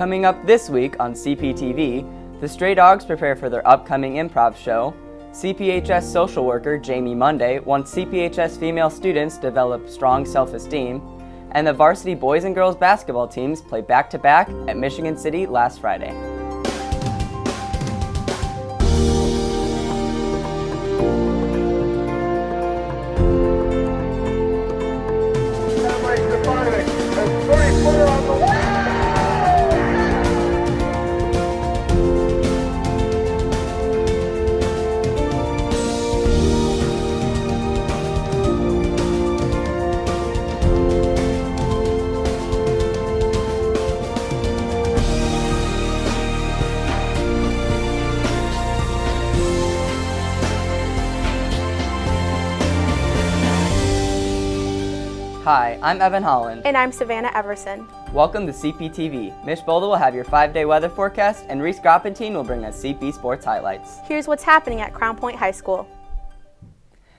Coming up this week on Cptv, the Stray Dogs prepare for their upcoming improv show, CPHS social worker Jamie Monday wants CPHS female students to develop strong self-esteem, and the varsity boys and girls basketball teams play back-to-back at Michigan City last Friday. Hi, I'm Evan Holland. And I'm Savannah Everson. Welcome to CPTV. Mish Bolda will have your 5-day weather forecast, and Reese Groppentine will bring us CP sports highlights. Here's what's happening at Crown Point High School.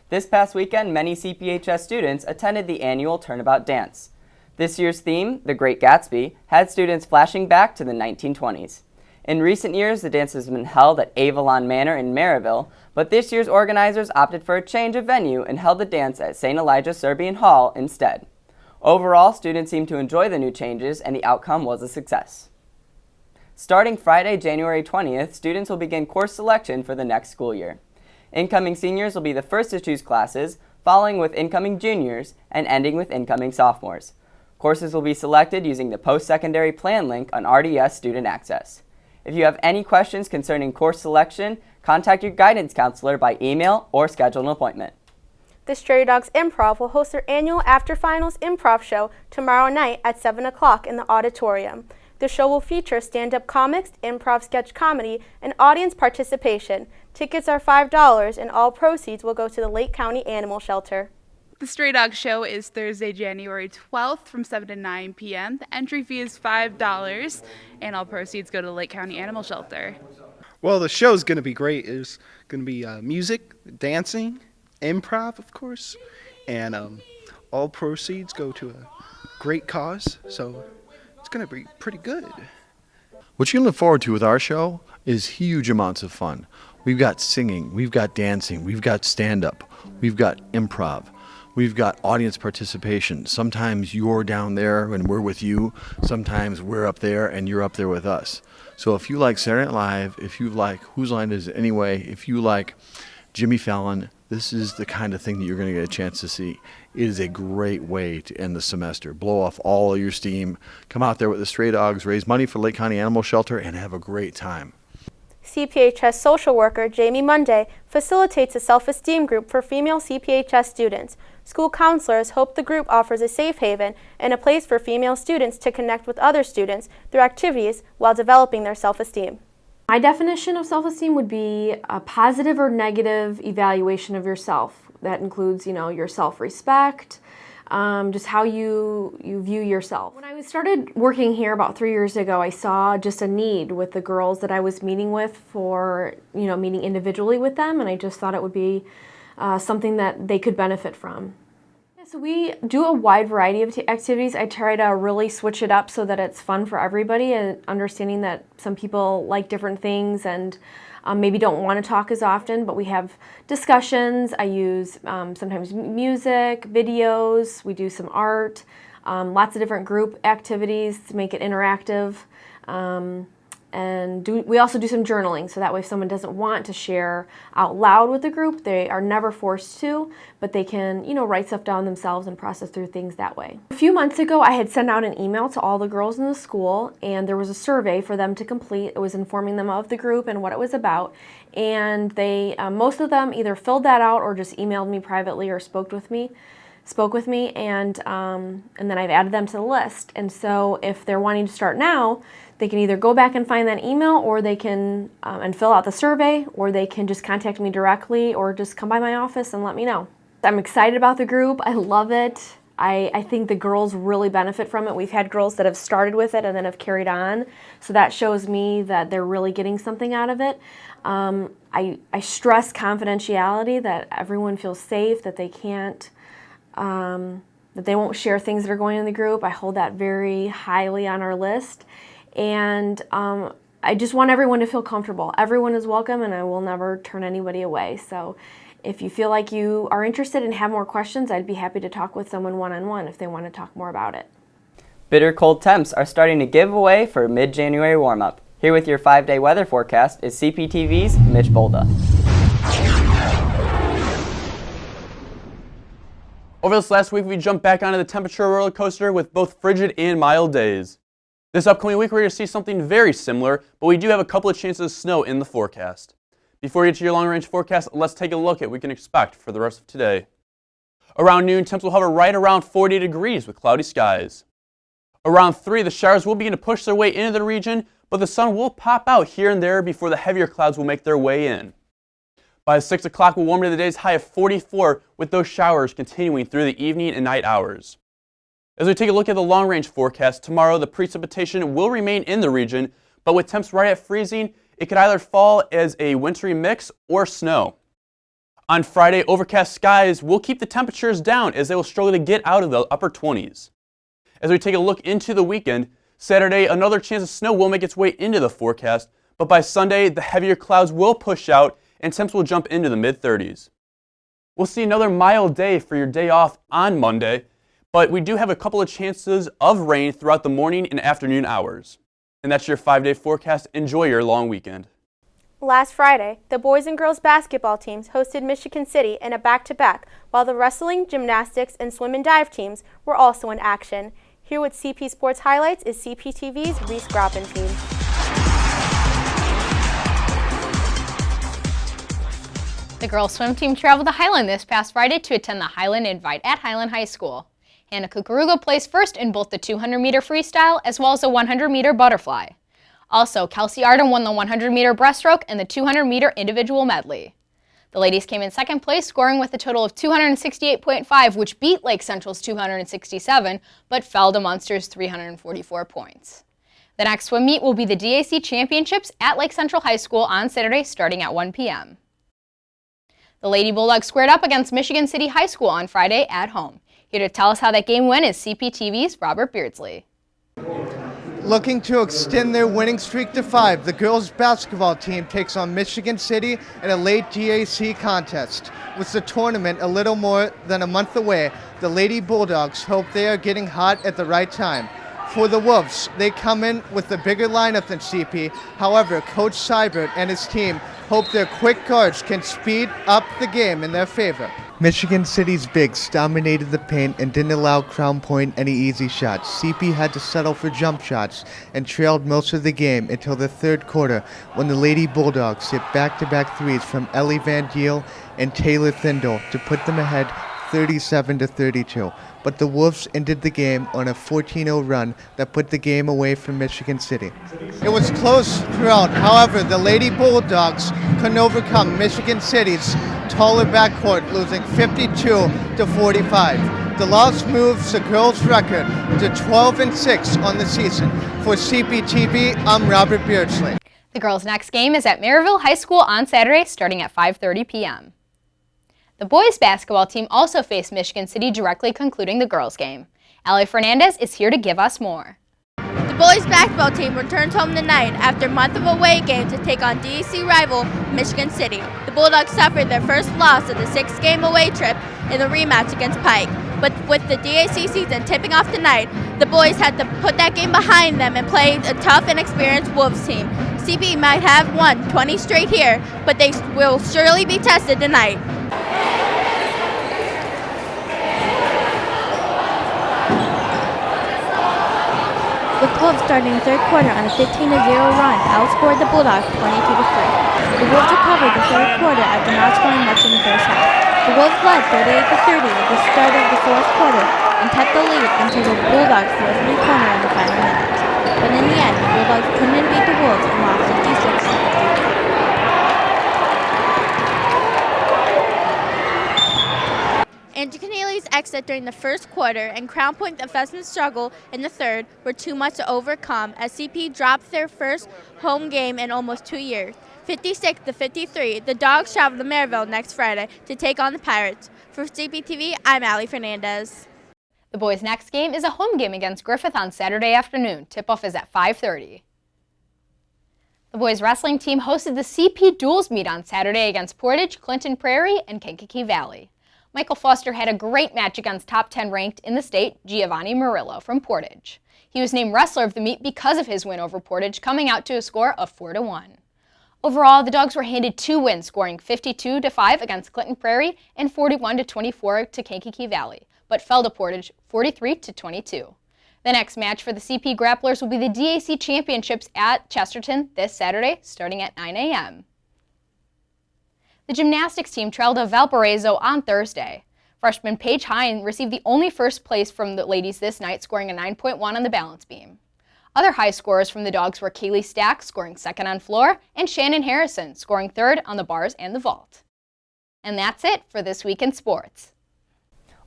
This past weekend, many CPHS students attended the annual Turnabout Dance. This year's theme, The Great Gatsby, had students flashing back to the 1920s. In recent years, the dance has been held at Avalon Manor in Maryville, but this year's organizers opted for a change of venue and held the dance at St. Elijah Serbian Hall instead. Overall, students seemed to enjoy the new changes, and the outcome was a success. Starting Friday, January 20th, students will begin course selection for the next school year. Incoming seniors will be the first to choose classes, following with incoming juniors, and ending with incoming sophomores. Courses will be selected using the post-secondary plan link on RDS Student Access. If you have any questions concerning course selection, contact your guidance counselor by email or schedule an appointment. The Stray Dogs Improv will host their annual After Finals Improv show tomorrow night at 7 o'clock in the auditorium. The show will feature stand-up comics, improv sketch comedy, and audience participation. Tickets are $5 and all proceeds will go to the Lake County Animal Shelter. The Stray Dog Show is Thursday, January 12th from 7 to 9 p.m. The entry fee is $5 and all proceeds go to the Lake County Animal Shelter. Well, the show's going to be great. It's going to be music, dancing, improv, of course, and all proceeds go to a great cause, so it's going to be pretty good. What you can look forward to with our show is huge amounts of fun. We've got singing, we've got dancing, we've got stand-up, we've got improv, we've got audience participation. Sometimes you're down there and we're with you. Sometimes we're up there and you're up there with us. So if you like Saturday Night Live, if you like Whose Line Is It Anyway, if you like Jimmy Fallon, this is the kind of thing that you're going to get a chance to see. It is a great way to end the semester. Blow off all of your steam. Come out there with the Stray Dogs, raise money for Lake County Animal Shelter, and have a great time. CPHS social worker Jamie Monday facilitates a self-esteem group for female CPHS students. School counselors hope the group offers a safe haven and a place for female students to connect with other students through activities while developing their self-esteem. My definition of self-esteem would be a positive or negative evaluation of yourself. That includes, your self-respect, just how you view yourself. When I started working here about 3 years ago, I saw just a need with the girls that I was meeting with for, meeting individually with them, and I just thought it would be something that they could benefit from. So we do a wide variety of activities. I try to really switch it up so that it's fun for everybody, and understanding that some people like different things and maybe don't want to talk as often, but we have discussions. I use sometimes music, videos, we do some art, lots of different group activities to make it interactive. And we also do some journaling, so that way if someone doesn't want to share out loud with the group, they are never forced to, but they can, write stuff down themselves and process through things that way. A few months ago, I had sent out an email to all the girls in the school, and there was a survey for them to complete. It was informing them of the group and what it was about, and they, most of them either filled that out or just emailed me privately or spoke with me, and then I've added them to the list. And so if they're wanting to start now, they can either go back and find that email, or they can and fill out the survey, or they can just contact me directly, or just come by my office and let me know. I'm excited about the group. I love it. I think the girls really benefit from it. We've had girls that have started with it and then have carried on, so that shows me that they're really getting something out of it. I stress confidentiality, that everyone feels safe, that they can't that they won't share things that are going in the group. I hold that very highly on our list. and I just want everyone to feel comfortable. Everyone is welcome, and I will never turn anybody away. So if you feel like you are interested and have more questions, I'd be happy to talk with someone one-on-one if they want to talk more about it. Bitter cold temps are starting to give away for mid-January warm-up. Here with your 5-day weather forecast is CPTV's Mitch Bolda. Over this last week, we jumped back onto the temperature roller coaster with both frigid and mild days. This upcoming week, we're going to see something very similar, but we do have a couple of chances of snow in the forecast. Before we get to your long-range forecast, let's take a look at what we can expect for the rest of today. Around noon, temps will hover right around 40 degrees with cloudy skies. Around 3, the showers will begin to push their way into the region, but the sun will pop out here and there before the heavier clouds will make their way in. By 6 o'clock, we'll warm to the day's high of 44, with those showers continuing through the evening and night hours. As we take a look at the long-range forecast, tomorrow the precipitation will remain in the region, but with temps right at freezing, it could either fall as a wintry mix or snow. On Friday, overcast skies will keep the temperatures down as they will struggle to get out of the upper 20s. As we take a look into the weekend, Saturday, another chance of snow will make its way into the forecast, but by Sunday, the heavier clouds will push out and temps will jump into the mid-30s. We'll see another mild day for your day off on Monday, but we do have a couple of chances of rain throughout the morning and afternoon hours. And that's your 5-day forecast. Enjoy your long weekend. Last Friday, the boys and girls basketball teams hosted Michigan City in a back-to-back, while the wrestling, gymnastics, and swim and dive teams were also in action. Here with CP Sports Highlights is CPTV's Reese Groppin team. The girls' swim team traveled to Highland this past Friday to attend the Highland Invite at Highland High School. Hannah Kukuruga placed first in both the 200-meter freestyle as well as the 100-meter butterfly. Also, Kelsey Arden won the 100-meter breaststroke and the 200-meter individual medley. The ladies came in second place, scoring with a total of 268.5, which beat Lake Central's 267, but fell to Munster's 344 points. The next swim meet will be the DAC Championships at Lake Central High School on Saturday starting at 1 p.m. The Lady Bulldogs squared up against Michigan City High School on Friday at home. Here to tell us how that game went is CPTV's Robert Beardsley. Looking to extend their winning streak to 5, the girls basketball team takes on Michigan City in a late DAC contest. With the tournament a little more than a month away, the Lady Bulldogs hope they are getting hot at the right time. For the Wolves, they come in with a bigger lineup than CP. However, Coach Seibert and his team hope their quick guards can speed up the game in their favor. Michigan City's bigs dominated the paint and didn't allow Crown Point any easy shots. CP had to settle for jump shots and trailed most of the game until the third quarter when the Lady Bulldogs hit back-to-back threes from Ellie Van Deel and Taylor Thindle to put them ahead 37-32. But the Wolves ended the game on a 14-0 run that put the game away from Michigan City. It was close throughout. However, the Lady Bulldogs couldn't overcome Michigan City's taller backcourt, losing 52-45. The loss moves the girls' record to 12-6 on the season. For CPTV, I'm Robert Beardsley. The girls' next game is at Maryville High School on Saturday starting at 5:30 p.m. The boys' basketball team also faced Michigan City directly concluding the girls' game. Allie Fernandez is here to give us more. The boys' basketball team returns home tonight after a month of away game to take on DAC rival Michigan City. The Bulldogs suffered their first loss of the 6-game away trip in the rematch against Pike. But with the DAC season tipping off tonight, the boys had to put that game behind them and play a tough and experienced Wolves team. CP might have won 20 straight here, but they will surely be tested tonight. With Wolves starting the third quarter on a 15-0 run, outscored the Bulldogs 22-3. The Wolves recovered the third quarter after not scoring much in the first half. The Wolves led 38-30 at the start of the fourth quarter and kept the lead until the Bulldogs threw a three-pointer in the final minutes. But in the end, the Bulldogs couldn't beat the Wolves and lost 56-52. Andrew Keneally's exit during the first quarter and Crown Point Investment's struggle in the third were too much to overcome as CP dropped their first home game in almost 2 years. 56-53, the Dogs travel to Maryville next Friday to take on the Pirates. For CPTV, I'm Allie Fernandez. The boys' next game is a home game against Griffith on Saturday afternoon. Tip-off is at 5:30. The boys' wrestling team hosted the CP Duels meet on Saturday against Portage, Clinton Prairie, and Kankakee Valley. Michael Foster had a great match against top 10 ranked in the state, Giovanni Murillo from Portage. He was named wrestler of the meet because of his win over Portage, coming out to a score of 4-1. Overall, the Dogs were handed 2 wins, scoring 52-5 against Clinton Prairie and 41-24 to Kankakee Valley, but fell to Portage 43-22. The next match for the CP Grapplers will be the DAC Championships at Chesterton this Saturday, starting at 9 a.m. The gymnastics team traveled to Valparaiso on Thursday. Freshman Paige Hine received the only first place from the ladies this night, scoring a 9.1 on the balance beam. Other high scorers from the Dogs were Kaylee Stack, scoring second on floor, and Shannon Harrison, scoring third on the bars and the vault. And that's it for This Week in Sports.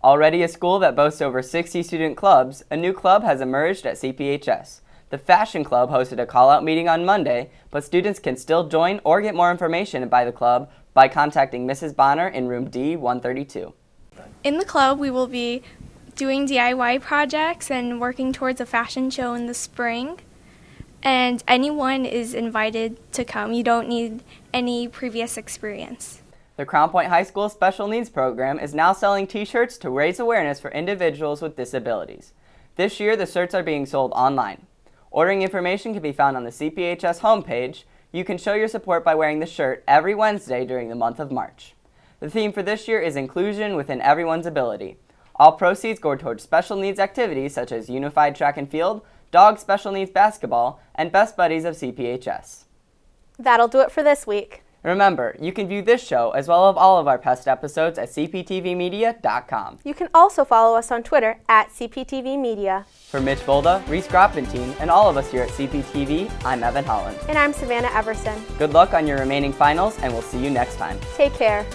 Already a school that boasts over 60 student clubs, a new club has emerged at CPHS. The Fashion Club hosted a call-out meeting on Monday, but students can still join or get more information by the club by contacting Mrs. Bonner in room D132. In the club, we will be doing DIY projects and working towards a fashion show in the spring. And anyone is invited to come. You don't need any previous experience. The Crown Point High School Special Needs Program is now selling t-shirts to raise awareness for individuals with disabilities. This year, the shirts are being sold online. Ordering information can be found on the CPHS homepage. You can show your support by wearing the shirt every Wednesday during the month of March. The theme for this year is Inclusion Within Everyone's Ability. All proceeds go towards special needs activities such as Unified Track and Field, Dog Special Needs Basketball, and Best Buddies of CPHS. That'll do it for this week. Remember, you can view this show as well as all of our past episodes at cptvmedia.com. You can also follow us on Twitter at CPTVmedia. For Mitch Volda, Reese Gropentine, and all of us here at CPTV, I'm Evan Holland. And I'm Savannah Everson. Good luck on your remaining finals, and we'll see you next time. Take care.